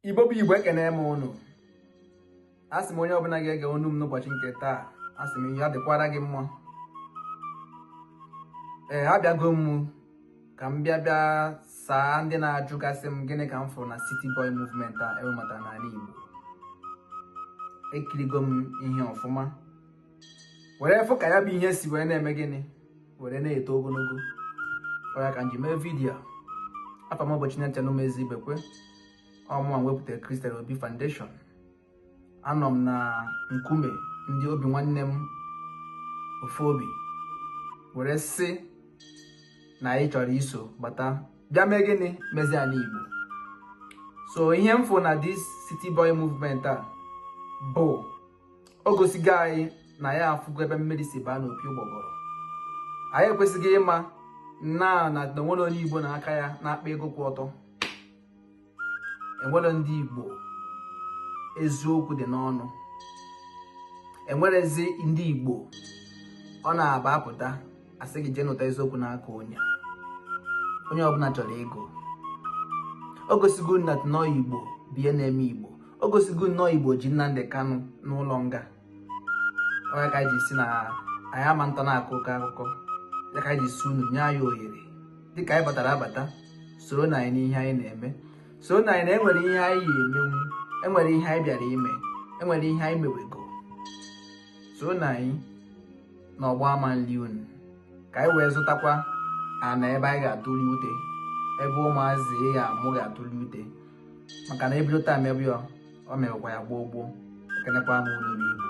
Igbo bụ Igbo ekene m unu. Asị m onye ọbụla ga-ege onu m n'ụbọchị nke taa, asị m ihe adịkwara gị mma. Abịago m ka m bịa saa ndị na-ajụgasị m gịnị ka m fụrụ na City Boy Movement a ewematara n'ala Igbo. Ekirigo m ihe ọfụma were fụ ka ya bụ ihe si wee na-eme gịnị were na-eto ogologo. Ọya ka m ji mee vidiyo. Afọ m ụbọchị na-eche n'umezi Ibekwe. Ọmụma wepụtara Christian Obi Foundation. Anọ m na nkume ndị obi nwanne m ofu obi were sị na anyị chọrọ iso bata bịa mee gịnị mezi ala Igbo. So ihe m fụ na this City Boy Movement a bụ o gosigo anyị na ya afụgo ebe mmiri si baa n'opi ụgbọgọrọ. Anyị ekwesịghị ịma na nwere onye Igbo na aka ya na-akpa ego kwụ ọtọ. Enwere ndị Igbo eziokwu dị n'ọnụ. Enwerezi ndị Igbo ọ na-aba apụta asị gị jee nụta eziokwu n'aka onye ọbụla chọrọ ego. O gosigo na nọọ Igbo bụ ihe na-eme Igbo. O gosigo nọọ Igbo ji Nnamdi Kanu n'ụlọ nga. Onye ka anyị ji si na anyị ama ntọ na-akụkọ akụkọ ya ka anyị ji si unu nye anyị ohere dịka anyị batara abata soro na anyị n'ihe anyị na-eme. So na anyị enwere ihe anyị emenwu, enwere ihe anyị bịara ime, enwere ihe anyị mewego. So na anyị n'ọgbọ ama nli unu ka anyị wee zụtakwa ana ebe anyị ga-atụli ute, ebe ụmụazị ya amụ ga-atụli ute, maka na ebido taa mebe ya o mewekwa ya gboo. Ekenekwa m unu Igbo.